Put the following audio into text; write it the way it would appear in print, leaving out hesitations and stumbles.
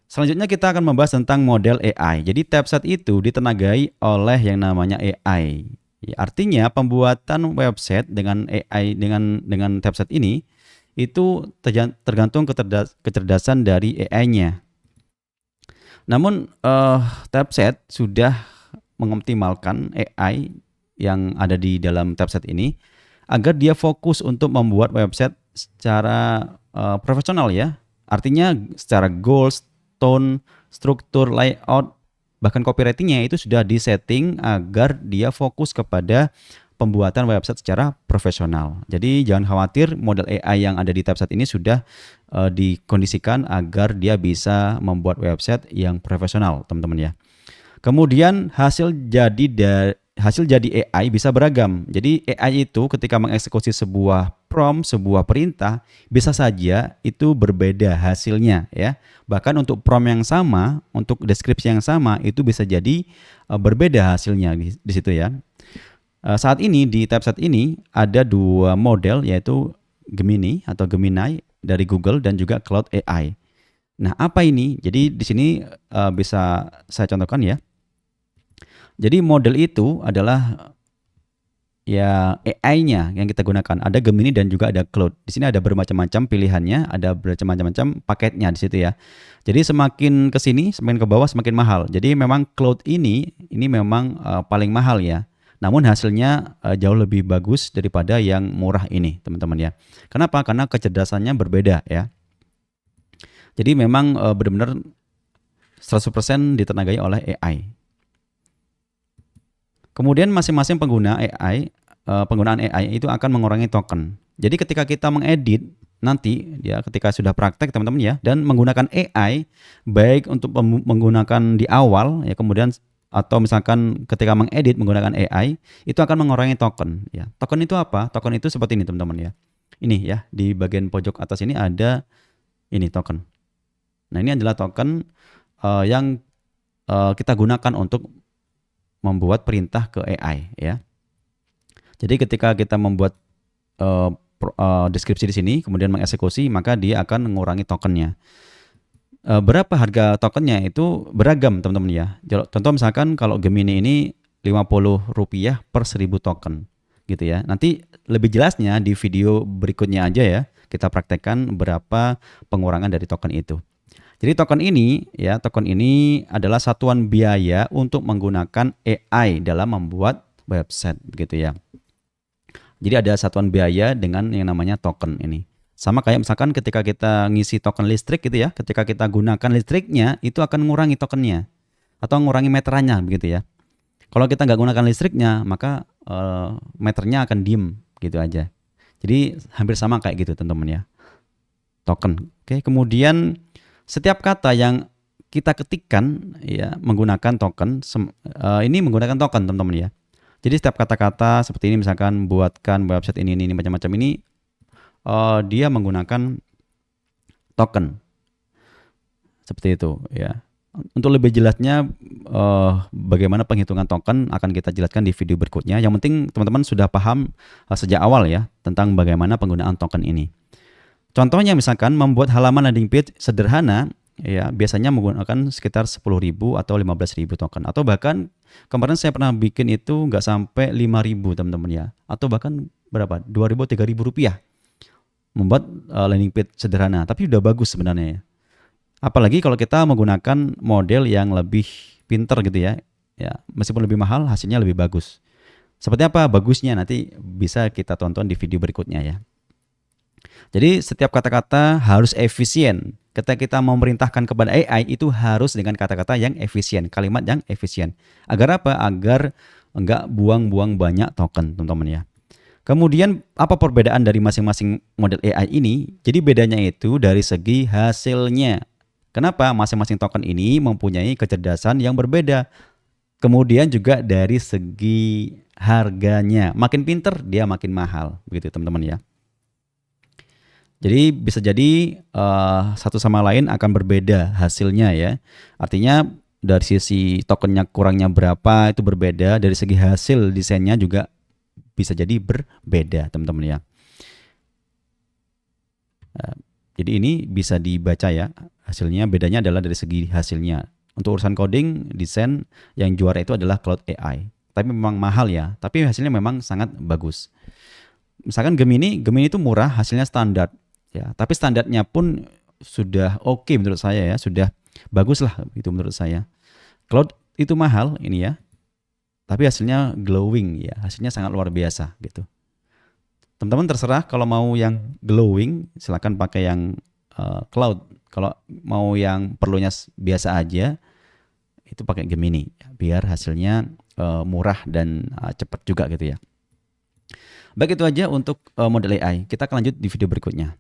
Selanjutnya kita akan membahas tentang model AI. Jadi Typeset itu ditenagai oleh yang namanya AI. Ya, artinya pembuatan website dengan AI dengan Typeset ini itu tergantung kecerdasan dari AI-nya. Namun Typeset sudah mengoptimalkan AI yang ada di dalam Typeset ini agar dia fokus untuk membuat website secara profesional ya. Artinya secara goals, tone, struktur, layout, bahkan copywritingnya itu sudah disetting agar dia fokus kepada pembuatan website secara profesional. Jadi jangan khawatir, model AI yang ada di Typeset ini sudah dikondisikan agar dia bisa membuat website yang profesional, teman-teman ya. Kemudian hasil jadi AI bisa beragam. Jadi AI itu ketika mengeksekusi sebuah prompt, sebuah perintah, bisa saja itu berbeda hasilnya ya. Bahkan untuk prompt yang sama, untuk deskripsi yang sama itu bisa jadi berbeda hasilnya di situ ya. Saat ini di Typeset ini ada dua model yaitu Gemini atau Gemini dari Google dan juga Cloud AI. Nah, apa ini? Jadi di sini bisa saya contohkan ya. Jadi model itu adalah ya AI-nya yang kita gunakan. Ada Gemini dan juga ada Cloud. Di sini ada bermacam-macam pilihannya, ada bermacam-macam paketnya di situ ya. Jadi semakin ke sini, semakin ke bawah semakin mahal. Jadi memang Cloud ini memang paling mahal ya. Namun hasilnya jauh lebih bagus daripada yang murah ini, teman-teman ya. Kenapa? Karena kecerdasannya berbeda ya. Jadi memang benar-benar 100% ditenagai oleh AI. Kemudian masing-masing penggunaan AI itu akan mengurangi token. Jadi ketika kita mengedit nanti ya ketika sudah praktek teman-teman ya dan menggunakan AI baik untuk menggunakan di awal ya kemudian atau misalkan ketika mengedit menggunakan AI itu akan mengurangi token ya. Token itu apa? Token itu seperti ini teman-teman ya. Ini ya di bagian pojok atas ini ada ini token. Nah, ini adalah token yang kita gunakan untuk membuat perintah ke AI ya. Jadi ketika kita membuat deskripsi di sini kemudian mengeksekusi maka dia akan mengurangi tokennya. Berapa harga tokennya itu beragam teman-teman ya. Contoh misalkan kalau Gemini ini Rp50 per 1000 token gitu ya. Nanti lebih jelasnya di video berikutnya aja ya. Kita praktekkan berapa pengurangan dari token itu. Jadi token ini adalah satuan biaya untuk menggunakan AI dalam membuat website gitu ya. Jadi ada satuan biaya dengan yang namanya token ini. Sama kayak misalkan ketika kita ngisi token listrik gitu ya, ketika kita gunakan listriknya itu akan mengurangi tokennya atau mengurangi meterannya begitu ya. Kalau kita nggak gunakan listriknya maka meternya akan diem gitu aja. Jadi hampir sama kayak gitu teman-teman ya. Token. Oke, kemudian setiap kata yang kita ketikkan ya menggunakan token ini menggunakan token teman-teman ya. Jadi setiap kata-kata seperti ini misalkan buatkan website ini macam-macam ini dia menggunakan token. Seperti itu ya. Untuk lebih jelasnya bagaimana penghitungan token akan kita jelaskan di video berikutnya. Yang penting teman-teman sudah paham sejak awal ya tentang bagaimana penggunaan token ini. Contohnya misalkan membuat halaman landing page sederhana ya biasanya menggunakan sekitar 10.000 atau 15.000 token atau bahkan kemarin saya pernah bikin itu nggak sampai 5.000 teman-teman ya atau bahkan berapa 2.000 3.000 rupiah membuat landing page sederhana tapi udah bagus sebenarnya ya. Apalagi kalau kita menggunakan model yang lebih pinter gitu ya meskipun lebih mahal hasilnya lebih bagus. Seperti apa bagusnya nanti bisa kita tonton di video berikutnya ya. Jadi setiap kata-kata harus efisien. Ketika kita memerintahkan kepada AI itu harus dengan kata-kata yang efisien, kalimat yang efisien. Agar apa? Agar enggak buang-buang banyak token, teman-teman ya. Kemudian apa perbedaan dari masing-masing model AI ini? Jadi bedanya itu dari segi hasilnya. Kenapa? Masing-masing token ini mempunyai kecerdasan yang berbeda. Kemudian juga dari segi harganya. Makin pinter dia makin mahal, begitu teman-teman ya. Jadi bisa jadi satu sama lain akan berbeda hasilnya ya. Artinya dari sisi tokennya kurangnya berapa itu berbeda, dari segi hasil desainnya juga bisa jadi berbeda teman-teman ya. Jadi ini bisa dibaca ya Hasilnya bedanya adalah dari segi hasilnya. Untuk urusan coding, desain, yang juara itu adalah Cloud AI. Tapi memang mahal ya, tapi hasilnya memang sangat bagus. Misalkan Gemini itu murah, hasilnya standar. Ya, tapi standarnya pun sudah oke menurut saya ya, sudah bagus lah itu menurut saya. Cloud itu mahal ini ya, tapi hasilnya glowing ya, hasilnya sangat luar biasa gitu. Teman-teman terserah kalau mau yang glowing silakan pakai yang cloud. Kalau mau yang perlunya biasa aja itu pakai Gemini ya, biar hasilnya murah dan cepat juga gitu ya. Baik, itu aja untuk model AI. Kita akan lanjut di video berikutnya.